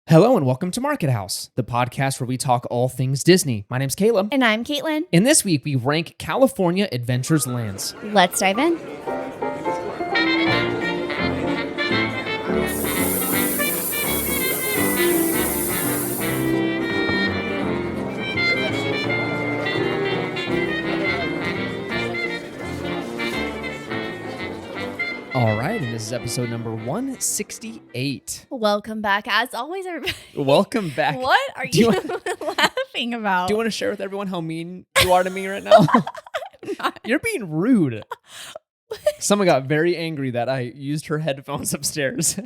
Hello and welcome to Market House, the podcast where we talk all things Disney. My name's Caleb. And I'm Caitlin. And this week we rank California Adventures lands. Let's dive in. All right, and this is episode number 168. Welcome back. As always, everybody. Welcome back. What are you laughing about? Do you want to share with everyone how mean you are to me right now? You're being rude. Someone got very angry that I used her headphones upstairs.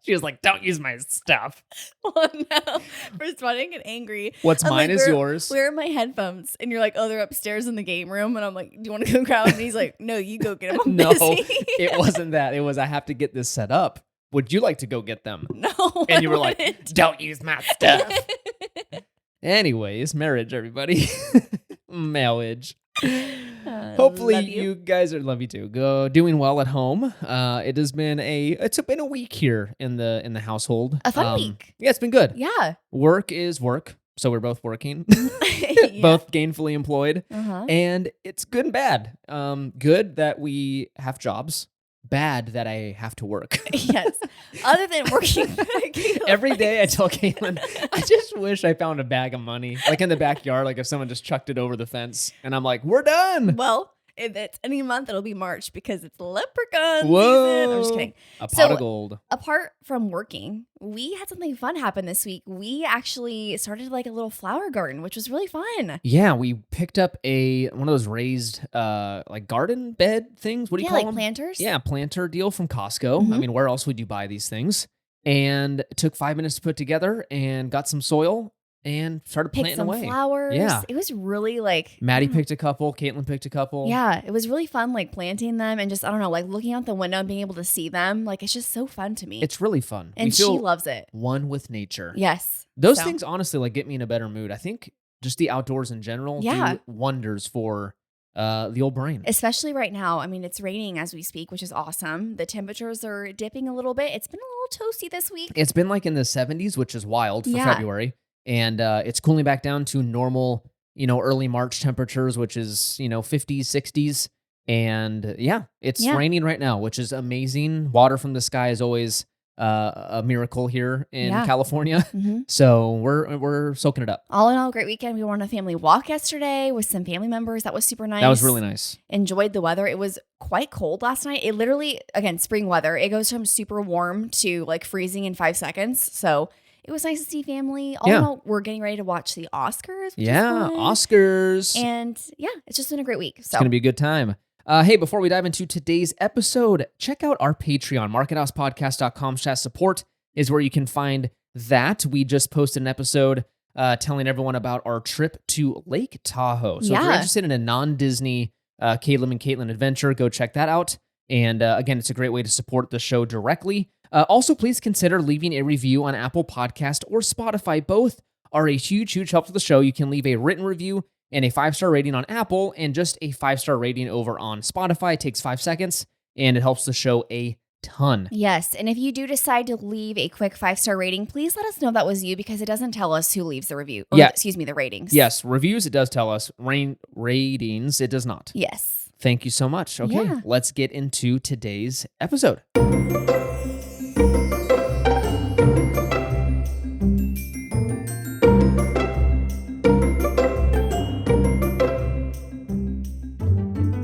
She was like, don't use my stuff. Well, no. First of all, I didn't get angry. What's I'm mine like, is yours. Where are my headphones? And you're like, oh, they're upstairs in the game room. And I'm like, do you want to go grab them? And he's like, no, you go get them. I'm No, busy. it wasn't that. It was I have to get this set up. Would you like to go get them? No. And you were I like, wouldn't. don't use my stuff. Anyways, marriage, everybody. Marriage. Hopefully love you guys are love you too. Doing well at home. It has been it's been a week here in the household. A fun week. Yeah, it's been good. Yeah. Work is work, so we're both working, Yeah. both gainfully employed, Uh-huh. and it's good and bad. Good that we have jobs. Bad that I have to work. Yes. Other than working. Every day I tell Caitlin, I just wish I found a bag of money, like in the backyard, like if someone just chucked it over the fence, and I'm like, we're done. Well, if it's any month, it'll be March because it's leprechaun Whoa. season. I'm just kidding. A pot So- of gold. Apart from working, we had something fun happen this week. We actually started like a little flower garden, which was really fun. Yeah, we picked up one of those raised like garden bed things. What do you call like them? planters. Yeah, planter deal from Costco. I Mhm. mean, where else would you buy these things? And it took 5 minutes to put together and got some soil and started Picked planting some away. flowers. Yeah. It was really like Maddie I don't know. picked a couple. Caitlin picked a couple. Yeah, it was really fun like planting them and just I don't know, like looking out the window and being able to see them. Like it's just so fun to me. It's really fun. and we she feel loves it. one with nature. Yes. Those So- things honestly like get me in a better mood. I think just the outdoors in general Yeah. do wonders for the old brain. Especially right now. I mean, it's raining as we speak, which is awesome. The temperatures are dipping a little bit. It's been a little toasty this week. It's been like in the 70s, which is wild for Yeah. February. And it's cooling back down to normal, early March temperatures, which is, 50s, 60s. And yeah, it's Yeah. raining right now, which is amazing. Water from the sky is always a miracle here in Yeah. California. hmm So we're soaking it up. All in all, great weekend. We went on a family walk yesterday with some family members. That was super nice. That was really nice. Enjoyed the weather. It was quite cold last night. It literally, again, spring weather. It goes from super warm to like freezing in 5 seconds. So it was nice to see family. All in Yeah. all, we're getting ready to watch the Oscars. Which Yeah, is fun. Oscars. And yeah, it's just been a great week. It's So going to be a good time. Hey, before we dive into today's episode, check out our Patreon. MarketHousePodcast.com/support is where you can find that. We just posted an episode telling everyone about our trip to Lake Tahoe. So if you're Yeah. interested in a non-Disney Caleb and Caitlin adventure, go check that out. And again, it's a great way to support the show directly. Also, please consider leaving a review on Apple Podcast or Spotify. Both are a huge, huge help to the show. You can leave a written review and a 5-star rating on Apple and just a 5-star rating over on Spotify. It takes 5 seconds and it helps the show a ton. yes. And if you do decide to leave a quick 5-star rating, please let us know that was you because it doesn't tell us who leaves the review. Or Yeah. the ratings. Yes, reviews, it does tell us. Ratings, it does not. Yes. Thank you so much. Okay, Yeah. let's get into today's episode.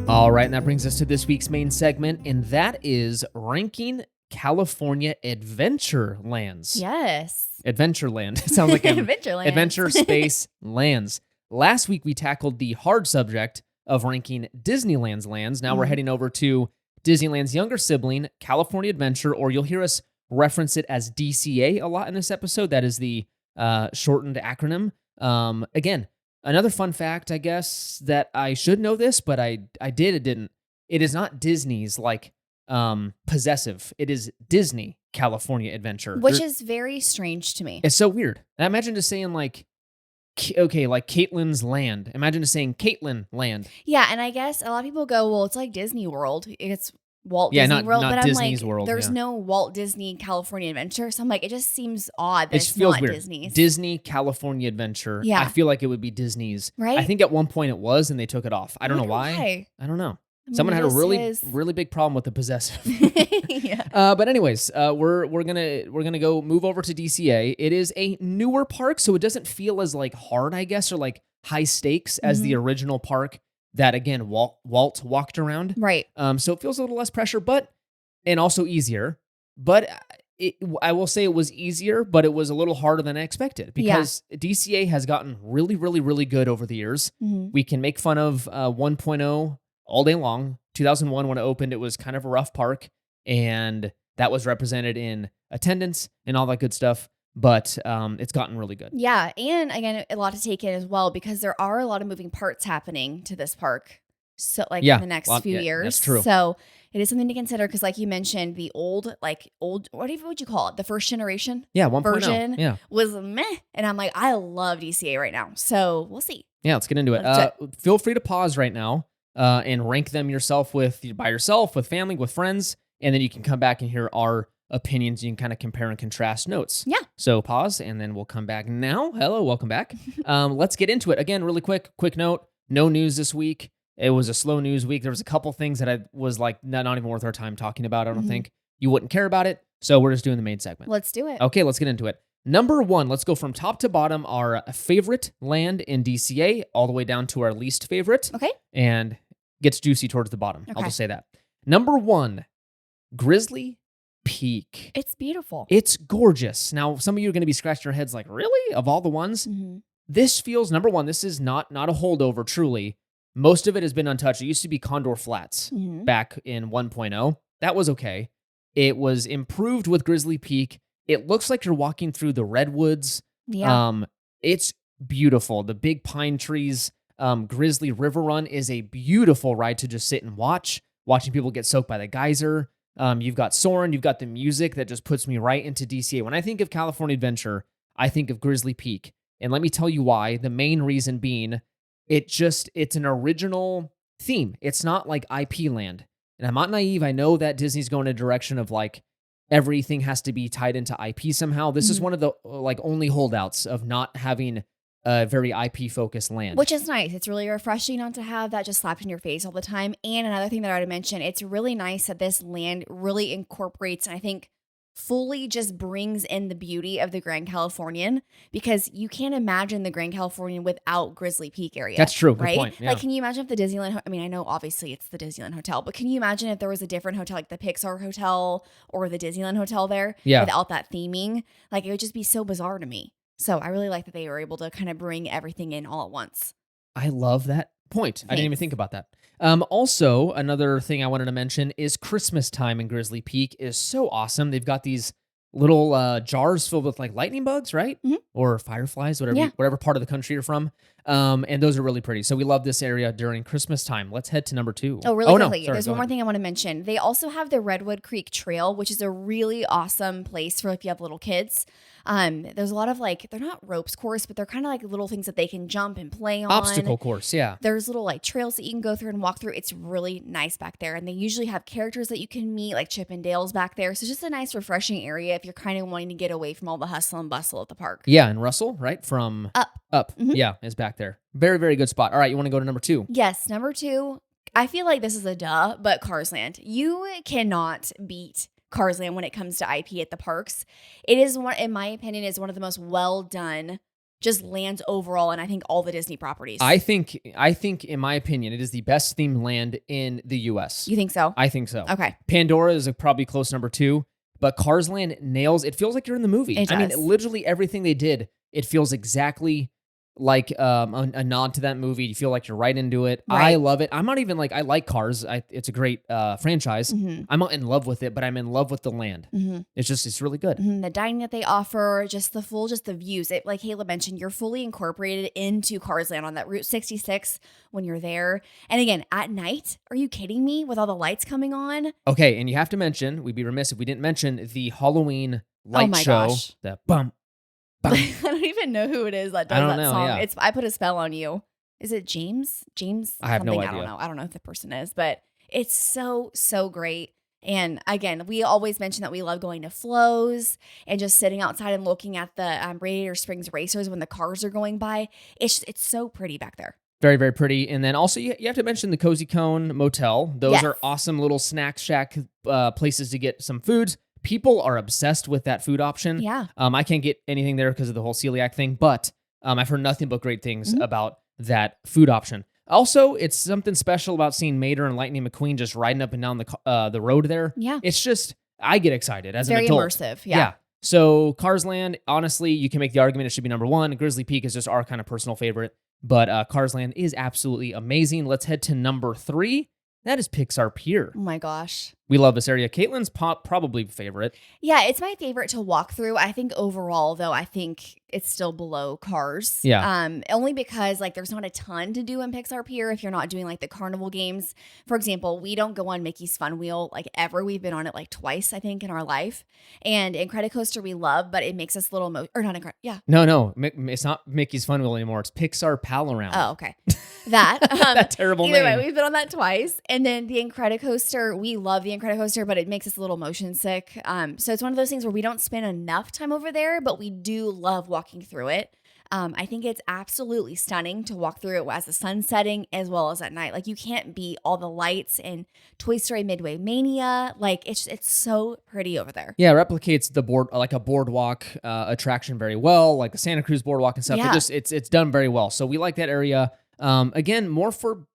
All right, and that brings us to this week's main segment, and that is ranking California adventure lands. Yes. Adventureland. It sounds like Adventureland. adventure space lands. Last week, we tackled the hard subject of ranking Disneyland's lands. Now we're Mhm. heading over to Disneyland's younger sibling, California Adventure, or you'll hear us reference it as DCA a lot in this episode. That is the shortened acronym. Again, another fun fact, I guess, that I should know this, but I didn't. It is not Disney's like possessive. It is Disney California Adventure. Which is very strange to me. It's so weird. And imagine just saying like, okay, like Caitlin's Land. Imagine just saying Caitlin Land. Yeah, and I guess a lot of people go, well, it's like Disney World. It's Walt Yeah, Disney World, not but I'm Disney's like, World, there's yeah. no Walt Disney California Adventure. So I'm like, it just seems odd that It it's feels not weird. Disney's. Disney California Adventure. I Yeah. feel like it would be Disney's. I Right? think at one point it was, and they took it off. I don't know Wonder why. why. I don't know. I mean, Someone it had a is really his. really big problem with the possessive. Yeah. But anyways, we're gonna go move over to DCA. It is a newer park, so it doesn't feel as like hard, I guess, or like high stakes as the original park that again Walt walked around. Right. So it feels a little less pressure, and also easier. But I will say it was easier, but it was a little harder than I expected because DCA has gotten really, really, really good over the years. Mhm. We can make fun of 1.0 all day long. 2001, when it opened, it was kind of a rough park, and that was represented in attendance and all that good stuff. But it's gotten really good. Yeah. And again, a lot to take in as well because there are a lot of moving parts happening to this park. So, like in the next few years. That's true. So, it is something to consider because, like you mentioned, the old, what would you call it? The first generation Yeah, 1.0. version Yeah. was meh. And I'm like, I love DCA right now. So, we'll see. Yeah, let's get into it. Feel free to pause right now and rank them yourself by yourself, with family, with friends, and then you can come back and hear our opinions. You can kind of compare and contrast notes. Yeah. So pause, and then we'll come back now. Hello, welcome back. Let's get into it. Again, really quick note, no news this week. It was a slow news week. There was a couple things that I was like, not even worth our time talking about. I don't think you wouldn't care about it. So we're just doing the main segment. Let's do it. Okay, let's get into it. Number 1, let's go from top to bottom, our favorite land in DCA, all the way down to our least favorite. Okay. And gets juicy towards the bottom. I'll Okay. just say that. Number 1, Grizzly Peak. It's beautiful. It's gorgeous. Now, some of you are going to be scratching your heads like, really? Of all the ones? This feels, number 1, this is not a holdover, truly. Most of it has been untouched. It used to be Condor Flats back in 1.0. That was okay. It was improved with Grizzly Peak. It looks like you're walking through the redwoods. Yeah. It's beautiful. The big pine trees. Grizzly River Run is a beautiful ride to just sit and watching people get soaked by the geyser. You've got Soarin', you've got the music that just puts me right into DCA. When I think of California Adventure, I think of Grizzly Peak. And let me tell you why. The main reason being, it's an original theme. It's not like IP land. And I'm not naive. I know that Disney's going in a direction of like everything has to be tied into IP somehow. This is one of the like only holdouts of not having a very IP focused land. Which is nice. It's really refreshing not to have that just slapped in your face all the time. And another thing that I would mention, it's really nice that this land really incorporates, and I think fully just brings in the beauty of the Grand Californian, because you can't imagine the Grand Californian without Grizzly Peak area. That's true. Good right? point. Yeah. Like, can you imagine if the Disneyland, I mean, I know obviously it's the Disneyland Hotel, but can you imagine if there was a different hotel, like the Pixar Hotel or the Disneyland Hotel there without that theming? Like, it would just be so bizarre to me. So I really like that they were able to kind of bring everything in all at once. I love that point. I didn't even think about that. Also, another thing I wanted to mention is Christmas time in Grizzly Peak is so awesome. They've got these little jars filled with like lightning bugs, right? Or fireflies, whatever part of the country you're from. And those are really pretty. So we love this area during Christmas time. Let's head to number 2. Oh, really quickly. No, sorry, there's one more thing I want to mention. They also have the Redwood Creek Trail, which is a really awesome place for if you have little kids. There's a lot of like, they're not ropes course, but they're kind of like little things that they can jump and play on. Obstacle course, yeah. There's little like trails that you can go through and walk through. It's really nice back there. And they usually have characters that you can meet, like Chip and Dale's back there. So it's just a nice, refreshing area if you're kind of wanting to get away from all the hustle and bustle at the park. Yeah, and Russell, right? From Up. Yeah, is back there. Very, very good spot. All right, you want to go to number 2? Yes, number 2. I feel like this is a duh, but Cars Land. You cannot beat Cars Land when it comes to IP at the parks. It is one, in my opinion, is one of the most well done just lands overall, and I think all the Disney properties. I think in my opinion, it is the best themed land in the US. You think so? I think so. Okay. Pandora is a probably close number 2, but Cars Land nails. It feels like you're in the movie. It does. I mean, literally everything they did, it feels exactly like a nod to that movie. You feel like you're right into it. Right. I love it. I'm not even like, I like Cars. It's a great franchise. I'm not in love with it, but I'm in love with the land. It's really good. The dining that they offer, just the views. It, like Caleb mentioned, you're fully incorporated into Cars Land on that Route 66 when you're there. And again, at night, are you kidding me? With all the lights coming on? Okay, and you have to mention, we'd be remiss if we didn't mention the Halloween light show. Gosh. The bum. I don't even know who it is that does that song. Yeah. It's I Put a Spell on You. Is it James? I have no idea. I don't know who the person is, but It's so, so great. And again, we always mention that we love going to flows and just sitting outside and looking at the Radiator Springs racers when the cars are going by. It's so pretty back there. Very, very pretty. And then also you have to mention the Cozy Cone Motel. Those Yes. are awesome little snack shack places to get some foods. People are obsessed with that food option. Yeah. I can't get anything there because of the whole celiac thing, but I've heard nothing but great things about that food option. Also, it's something special about seeing Mater and Lightning McQueen just riding up and down the road there. Yeah. It's just, I get excited as Very an adult. immersive. Yeah. So Cars Land, honestly, you can make the argument it should be number one. Grizzly Peak is just our kind of personal favorite, but Cars Land is absolutely amazing. Let's head to number 3. That is Pixar Pier. Oh my gosh. We love this area. Caitlin's probably favorite. Yeah, it's my favorite to walk through. I think overall, though, I think it's still below Cars. Yeah. Only because like there's not a ton to do in Pixar Pier if you're not doing like the carnival games. For example, we don't go on Mickey's Fun Wheel like ever. We've been on it like twice, I think, in our life. And Incredicoaster we love, but it makes us a little or not yeah. No, it's not Mickey's Fun Wheel anymore. It's Pixar Pal Around. Oh, okay. That that terrible either name. way, we've been on that twice. And then the Incredicoaster, we love the Incredicoaster, but it makes us a little motion sick. So it's one of those things where we don't spend enough time over there, but we do love walking through it. I think it's absolutely stunning to walk through it as the sun's setting as well as at night. Like you can't beat all the lights and Toy Story Midway Mania. Like it's so pretty over there. Yeah, it replicates the like a boardwalk attraction very well, like the Santa Cruz boardwalk and stuff. Yeah. It's done very well. So we like that area. Again, more for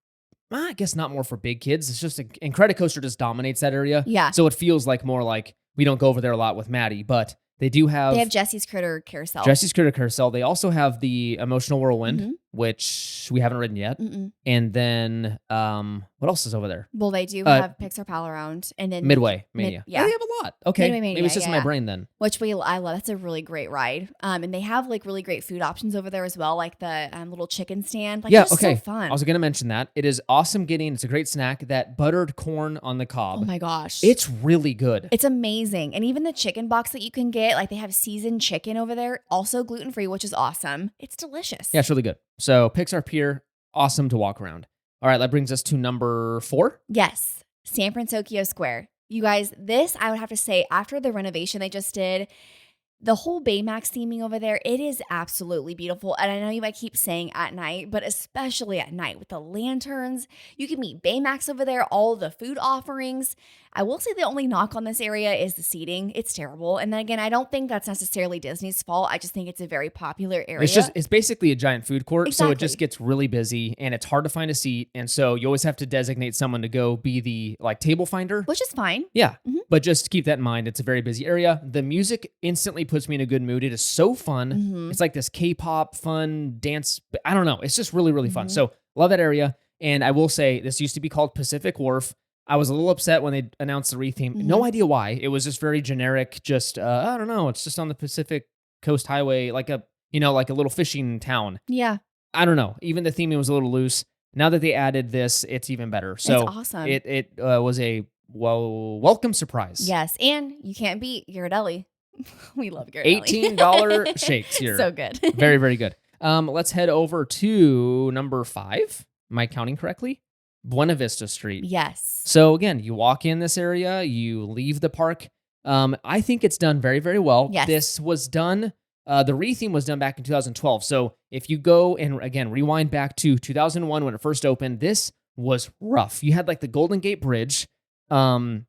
I guess not more for big kids. It's just Incredicoaster just dominates that area. Yeah. So it feels like more like we don't go over there a lot with Maddie, but they have Jesse's Critter Carousel. Jesse's Critter Carousel. They also have the Emotional Whirlwind, which we haven't ridden yet. And then what else is over there? Well, they do have Pixar Pal Around and then Midway Mania. Yeah. They have a lot. Okay. Midway Mania, Maybe it's just in my brain then. Which I love. That's a really great ride. And they have like really great food options over there as well, like the little chicken stand. Like, it's so fun. I was going to mention that. It is awesome it's a great snack, that buttered corn on the cob. Oh my gosh. It's really good. It's amazing. And even the chicken box that you can get, like they have seasoned chicken over there, also gluten-free, which is awesome. It's delicious. Yeah, it's really good. So Pixar Pier, awesome to walk around. All right, that brings us to number 4. Yes, San Francisco Square. You guys, this I would have to say after the renovation they just did, the whole Baymax theming over there, it is absolutely beautiful. And I know you might keep saying at night, but especially at night with the lanterns, you can meet Baymax over there, all the food offerings. I will say the only knock on this area is the seating. It's terrible. And then again, I don't think that's necessarily Disney's fault. I just think it's a very popular area. It's basically a giant food court. Exactly. So it just gets really busy and it's hard to find a seat. And so you always have to designate someone to go be the like table finder. Which is fine. Yeah. But just keep that in mind. It's a very busy area. The music instantly puts me in a good mood. It is so fun. It's like this K-pop fun dance. I don't know. It's just really, really fun. So love that area. And I will say this used to be called Pacific Wharf. I was a little upset when they announced the retheme. No idea why. It was just very generic. Just, I don't know. It's just on the Pacific Coast Highway, like a little fishing town. Yeah. I don't know. Even the theming was a little loose. Now that they added this, it's even better. So it's awesome. It was a welcome surprise. Yes. And you can't beat Ghirardelli. We love Ghirardelli. $18 shakes here. So good. Very, very good. Let's head over to number 5. Am I counting correctly? Buena Vista Street. Yes. So again, you walk in this area, you leave the park. I think it's done very, very well. Yes. This was done, the retheme was done back in 2012. So if you go and again, rewind back to 2001 when it first opened, this was rough. You had like the Golden Gate Bridge, and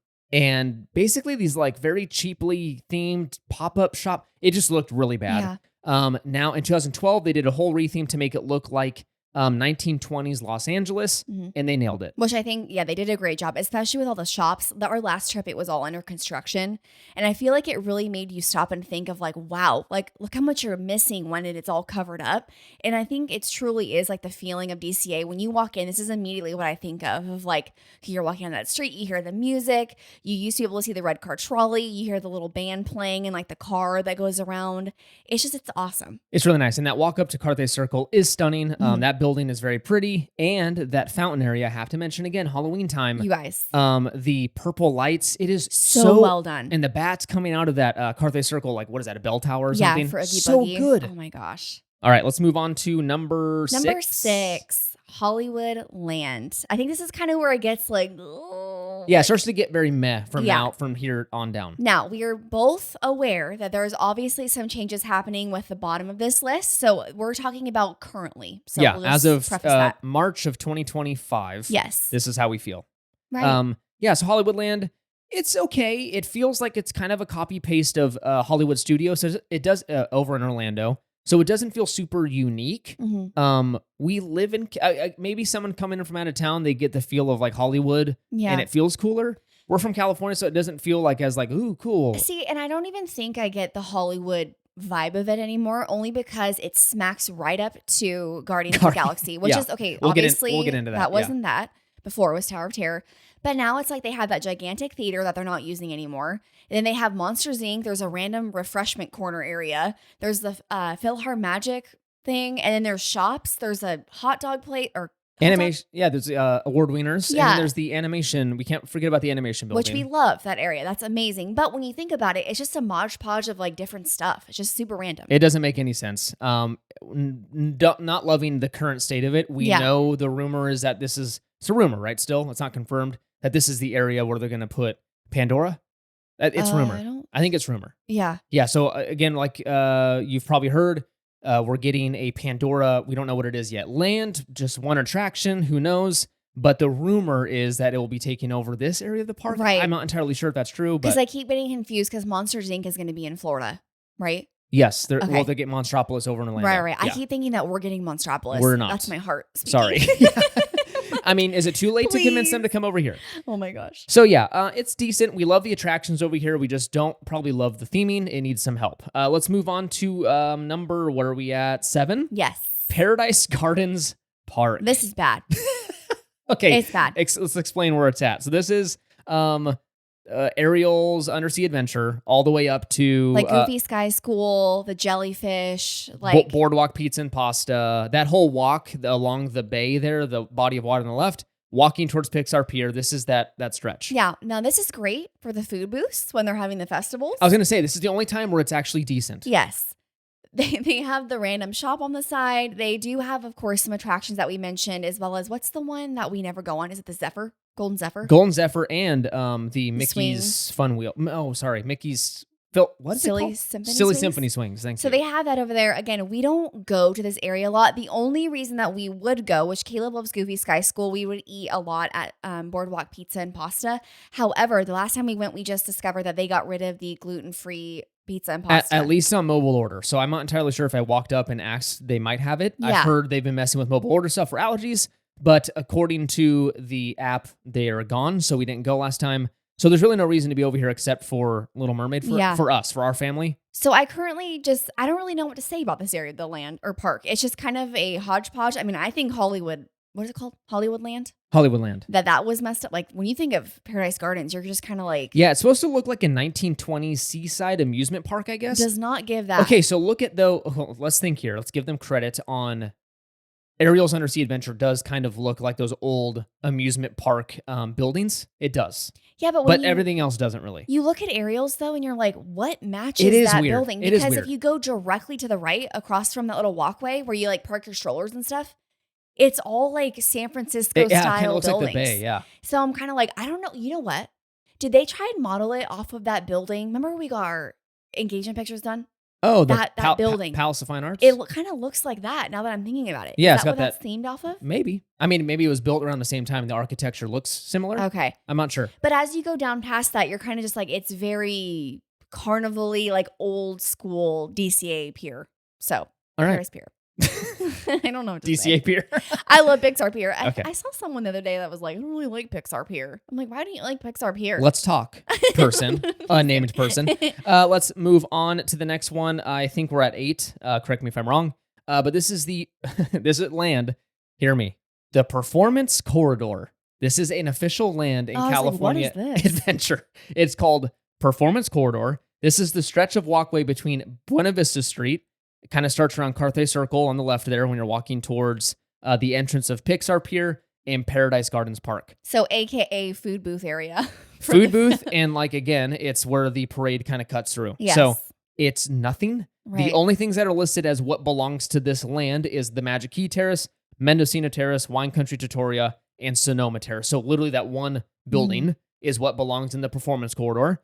basically these like very cheaply themed pop-up shop. It just looked really bad. Yeah. Now in 2012, they did a whole retheme to make it look like 1920s Los Angeles, and they nailed it. Which I think, yeah, they did a great job, especially with all the shops. Our last trip, it was all under construction. And I feel like it really made you stop and think of like, wow, like look how much you're missing when it's all covered up. And I think it truly is like the feeling of DCA. When you walk in, this is immediately what I think of like you're walking on that street, you hear the music, you used to be able to see the red car trolley, you hear the little band playing and like the car that goes around. It's awesome. It's really nice. And that walk up to Carthay Circle is stunning. That building is very pretty. And that fountain area, I have to mention again, Halloween time. You guys. The purple lights, it is so well done. And the bats coming out of that Carthay Circle, like what is that, a bell tower or something? Yeah, for Oogie so Boogie. good. Oh my gosh. All right, let's move on to number 6. Number 6. Hollywood Land. I think this is kind of where it gets like, Yeah, it starts to get very meh Yeah. from here on down. Now, we are both aware that there's obviously some changes happening with the bottom of this list. So we're talking about currently. So Yeah, we'll as just of preface that. March of 2025. Yes. This is how we feel. Right. Yeah, so Hollywoodland, it's okay. It feels like it's kind of a copy paste of Hollywood Studios. So it does over in Orlando. So it doesn't feel super unique. We live in maybe someone coming in from out of town, they get the feel of like Hollywood, Yeah. and it feels cooler. We're from California, so it doesn't feel like as like, ooh, cool. See, and I don't even think I get the Hollywood vibe of it anymore, only because it smacks right up to Guardians of the Galaxy, which Yeah. is okay. We'll Obviously, we'll get into that. that wasn't that before. It was Tower of Terror. But now it's like they have that gigantic theater that they're not using anymore. And then they have Monsters Inc. There's a random refreshment corner area. There's the Philhar Magic thing. And then there's shops. There's a hot dog plate or Animation. Yeah, there's award winners. And Yeah. then there's the animation. We can't forget about the animation building. which we love that area. That's amazing. But when you think about it, it's just a modge podge of like different stuff. It's just super random. It doesn't make any sense. Not loving the current state of it. We Yeah. know the rumor is that it's a rumor, right? Still, it's not confirmed that this is the area where they're going to put Pandora. It's rumor. I think it's rumor. Yeah. Yeah. So again, like you've probably heard, we're getting a Pandora. We don't know what it is yet. Land, just one attraction. Who knows? But the rumor is that it will be taking over this area of the park. Right. I'm not entirely sure if that's true, Because but I keep getting confused because Monsters Inc. is going to be in Florida, right? yes, Okay. well, they get Monstropolis over in Orlando. Right. I Yeah. keep thinking that we're getting Monstropolis. We're not. That's my heart speaking. Sorry. I mean, is it too late to convince them to come over here? Oh my gosh. So yeah, it's decent. We love the attractions over here. We just don't probably love the theming. It needs some help. Let's move on to number, what are we at? 7? Yes. Paradise Gardens Park. This is bad. Okay. It's bad. Let's explain where it's at. So this is Ariel's Undersea Adventure all the way up to Like Goofy Sky School, the jellyfish, like Boardwalk Pizza and Pasta. That whole walk along the bay there, the body of water on the left, walking towards Pixar Pier. This is that stretch. yeah. Now this is great for the food booths when they're having the festivals. I was going to say, this is the only time where it's actually decent. Yes. They have the random shop on the side. They do have, of course, some attractions that we mentioned, as well as what's the one that we never go on? Is it the Zephyr? Golden Zephyr? Golden Zephyr and the Mickey's swings. Fun Wheel. Oh, sorry. Mickey's... What's it Silly called? Symphony Silly Swings? Symphony Swings. Thank So you. they have that over there. Again, we don't go to this area a lot. The only reason that we would go, which Caleb loves Goofy Sky School, we would eat a lot at Boardwalk Pizza and Pasta. However, the last time we went, we just discovered that they got rid of the gluten-free pizza and pasta. At least on mobile order. So I'm not entirely sure if I walked up and asked, they might have it. Yeah. I've heard they've been messing with mobile order stuff for allergies, but according to the app, they are gone. So we didn't go last time. So there's really no reason to be over here except for Little Mermaid for us, for our family. So I currently I don't really know what to say about this area, the land or park. It's just kind of a hodgepodge. I mean, I think Hollywood, what is it called? Hollywood Land? Hollywoodland. That was messed up. Like when you think of Paradise Gardens, you're just kind of like, Yeah, it's supposed to look like a 1920s seaside amusement park, I guess. does not give that. Okay, so look at let's think here. Let's give them credit on Ariel's Undersea Adventure does kind of look like those old amusement park buildings. It does. Yeah, But everything else doesn't really. You look at Ariel's though, and you're like, what matches It is that weird. building? It is Because weird. if you go directly to the right, across from that little walkway where you like park your strollers and stuff, it's all like San Francisco It kind style of looks buildings. like the bay, yeah. So I'm kind of like, I don't know. You know what? Did they try and model it off of that building? Remember we got our engagement pictures done? Oh, that building. Palace of Fine Arts? It kind of looks like that now that I'm thinking about it. Yeah, Is it's that got what that's that- themed off of? Maybe. I mean, maybe it was built around the same time. The architecture looks similar. Okay. I'm not sure. But as you go down past that, you're kind of just like, it's very carnival-y, like old school DCA pier. So, All right. Paris Pier. I don't know what to say. DCA Pier. I love Pixar Pier. Okay. I saw someone the other day that was like, I don't really like Pixar Pier. I'm like, why don't you like Pixar Pier? Let's talk. Person. Unnamed person. Let's move on to the next one. I think we're at 8. Correct me if I'm wrong. But this is this is land. Hear me. The Performance Corridor. This is an official land in I was like, California what is this? Adventure. It's called Performance Corridor. This is the stretch of walkway between Buena Vista Street. It kind of starts around Carthay Circle on the left there when you're walking towards the entrance of Pixar Pier and Paradise Gardens Park. So, AKA food booth area. Food booth, and like, again, it's where the parade kind of cuts through. Yes. So it's nothing. Right. The only things that are listed as what belongs to this land is the Magic Key Terrace, Mendocino Terrace, Wine Country Trattoria, and Sonoma Terrace. So literally that one building is what belongs in the performance corridor.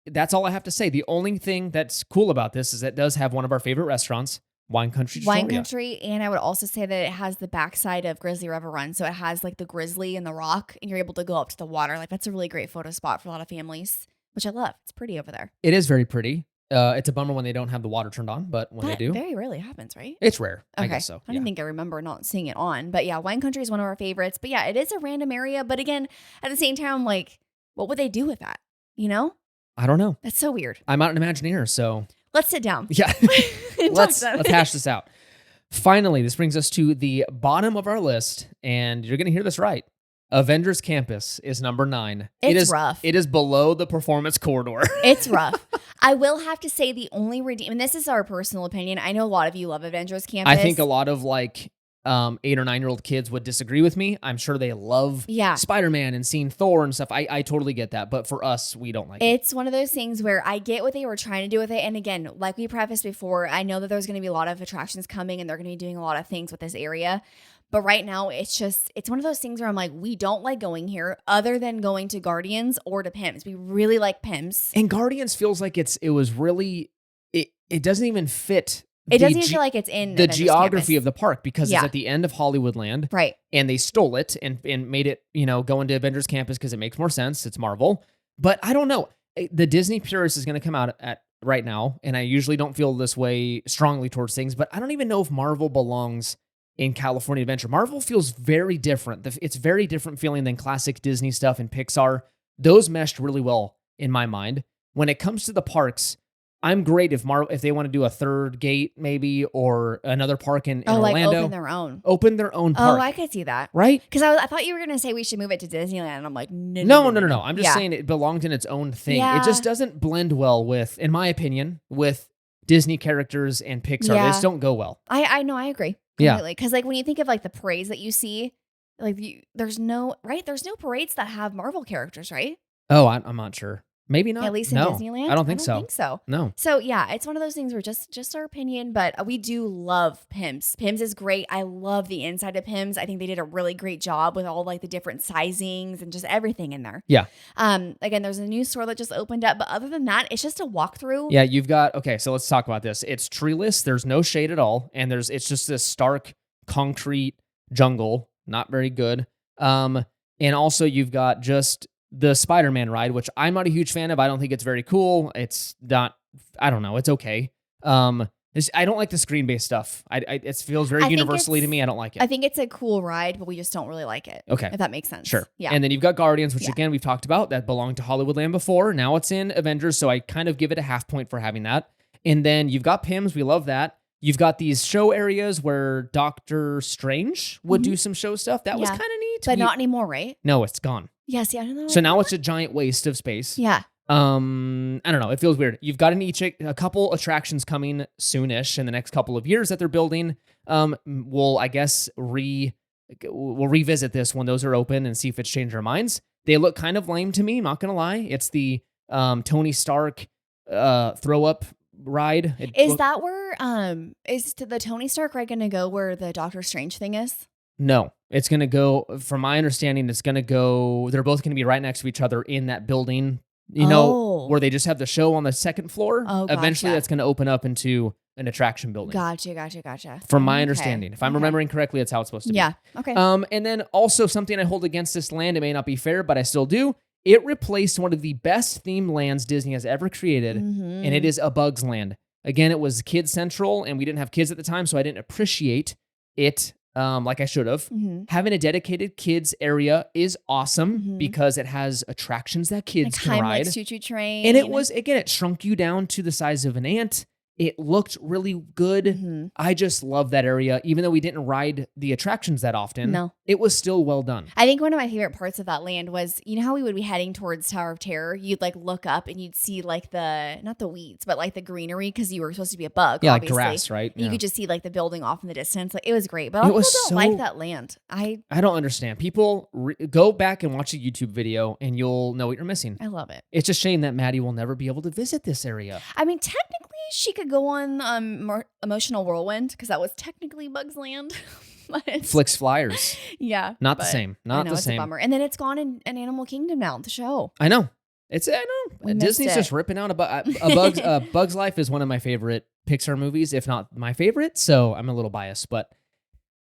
That's all I have to say. The only thing that's cool about this is it does have one of our favorite restaurants, Wine Country Trattoria. Wine Country, and I would also say that it has the backside of Grizzly River Run. So it has like the grizzly and the rock, and you're able to go up to the water. Like that's a really great photo spot for a lot of families, which I love. It's pretty over there. It is very pretty. It's a bummer when they don't have the water turned on, but when That they do, very rarely happens, right? it's rare. Okay. I guess so. I don't think I remember not seeing it on. But yeah, Wine Country is one of our favorites. But yeah, it is a random area. But again, at the same time, like, what would they do with that? You know? I don't know. That's so weird. I'm not an Imagineer, so Let's sit down. yeah. And let's talk about it. hash this out. Finally, this brings us to the bottom of our list, and you're going to hear this right. Avengers Campus is number 9. It's rough. It is below the performance corridor. It's rough. I will have to say the only and this is our personal opinion. I know a lot of you love Avengers Campus. I think a lot of like 8 or 9-year-old kids would disagree with me. I'm sure they love Spider-Man and seeing Thor and stuff. I totally get that. But for us, we don't like it. It's one of those things where I get what they were trying to do with it. And again, like we prefaced before, I know that there's going to be a lot of attractions coming and they're going to be doing a lot of things with this area. But right now, it's one of those things where I'm like, we don't like going here other than going to Guardians or to Pims. We really like Pims. And Guardians feels like it doesn't even fit. It doesn't even feel like it's in the Avengers geography Campus. of the park because it's at the end of Hollywoodland. Right. And they stole it and made it, go into Avengers Campus because it makes more sense. It's Marvel. But I don't know. The Disney Purist is going to come out at right now. And I usually don't feel this way strongly towards things, but I don't even know if Marvel belongs in California Adventure. Marvel feels very different. It's very different feeling than classic Disney stuff and Pixar. Those meshed really well in my mind. When it comes to the parks, I'm great if they want to do a third gate maybe or another park in Orlando. Open their own. Open their own park. Oh, I could see that. Right? Because I thought you were going to say we should move it to Disneyland. And I'm like, no. I'm just saying it belongs in its own thing. Yeah. It just doesn't blend well with, in my opinion, with Disney characters and Pixar. They just don't go well. I know. I agree. Completely. Because like when you think of like the parades that you see, like there's no parades that have Marvel characters, right? Oh, I'm not sure. Maybe not. At least in Disneyland? I don't think so. No. So yeah, it's one of those things where just our opinion, but we do love Pims. Pims is great. I love the inside of Pims. I think they did a really great job with all like the different sizings and just everything in there. Yeah. Again, there's a new store that just opened up, but other than that, it's just a walkthrough. Yeah, you've got, okay, so let's talk about this. It's treeless. There's no shade at all. And it's just this stark concrete jungle. Not very good. And also you've got just the Spider-Man ride, which I'm not a huge fan of. I don't think it's very cool. It's not, I don't know. It's okay. I don't like the screen-based stuff. It feels very universally to me. I don't like it. I think it's a cool ride, but we just don't really like it. Okay. If that makes sense. Sure. Yeah. And then you've got Guardians, which again, we've talked about, that belonged to Hollywoodland before. Now it's in Avengers, so I kind of give it a half point for having that. And then you've got Pims. We love that. You've got these show areas where Doctor Strange would do some show stuff. That was kind of neat. But not anymore, right? No, it's gone. Yeah, see, I don't know. So now it's a giant waste of space. Yeah. I don't know. It feels weird. You've got a couple attractions coming soonish in the next couple of years that they're building. We'll, I guess, we'll revisit this when those are open and see if it's changed our minds. They look kind of lame to me, not going to lie. It's the Tony Stark throw up ride. That where is the Tony Stark ride going to go where the Doctor Strange thing is? No, it's going to go, from my understanding, it's going to go, they're both going to be right next to each other in that building, where they just have the show on the second floor. Oh, gotcha. Eventually that's going to open up into an attraction building. Gotcha. From my understanding. If I'm remembering correctly, that's how it's supposed to be. Yeah, okay. And then also something I hold against this land, it may not be fair, but I still do. It replaced one of the best themed lands Disney has ever created, and it is A Bug's Land. Again, it was Kid Central, and we didn't have kids at the time, so I didn't appreciate it like I should have. Having a dedicated kids area is awesome because it has attractions that kids can ride. Like choo-choo train. And it shrunk you down to the size of an ant. It looked really good. I just love that area. Even though we didn't ride the attractions that often, it was still well done. I think one of my favorite parts of that land was, you know how we would be heading towards Tower of Terror? You'd like look up and you'd see like not the weeds, but like the greenery because you were supposed to be a bug, yeah, obviously. Like grass, right? And you could just see like the building off in the distance. Like it was great, but a lot of people don't like that land. I don't understand. People go back and watch a YouTube video and you'll know what you're missing. I love it. It's a shame that Maddie will never be able to visit this area. I mean, technically she could go on Emotional Whirlwind because that was technically Bugs Land. Flicks Flyers. Yeah. Not the same. Not the it's same. a bummer. And then it's gone in Animal Kingdom now, the show. I know. I know. We Disney's missed just it. ripping out Bug's Life is one of my favorite Pixar movies, if not my favorite. So I'm a little biased, but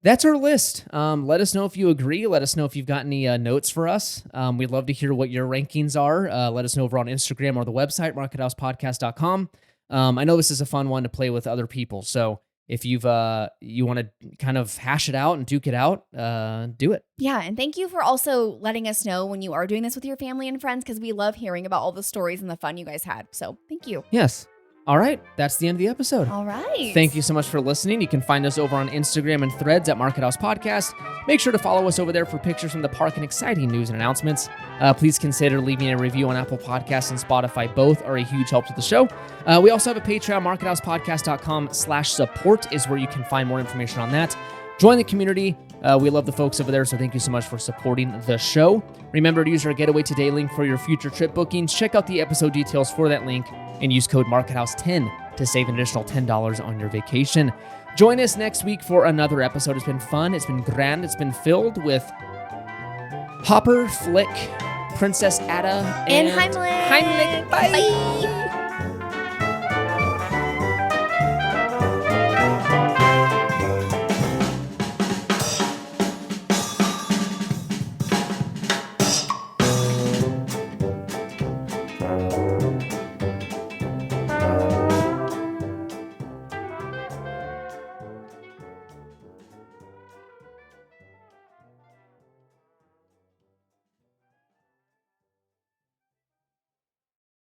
that's our list. Let us know if you agree. Let us know if you've got any notes for us. We'd love to hear what your rankings are. Let us know over on Instagram or the website, markethousepodcast.com. I know this is a fun one to play with other people. So if you want to kind of hash it out and duke it out, do it. Yeah, and thank you for also letting us know when you are doing this with your family and friends, because we love hearing about all the stories and the fun you guys had. So thank you. Yes. All right. That's the end of the episode. All right. Thank you so much for listening. You can find us over on Instagram and Threads at Market House Podcast. Make sure to follow us over there for pictures from the park and exciting news and announcements. Please consider leaving a review on Apple Podcasts and Spotify. Both are a huge help to the show. We also have a Patreon, markethousepodcast.com/support is where you can find more information on that. Join the community. We love the folks over there, so thank you so much for supporting the show. Remember to use our Getaway Today link for your future trip bookings. Check out the episode details for that link and use code MarketHouse10 to save an additional $10 on your vacation. Join us next week for another episode. It's been fun. It's been grand. It's been filled with Hopper, Flick, Princess Ada, and Heimlich. Bye.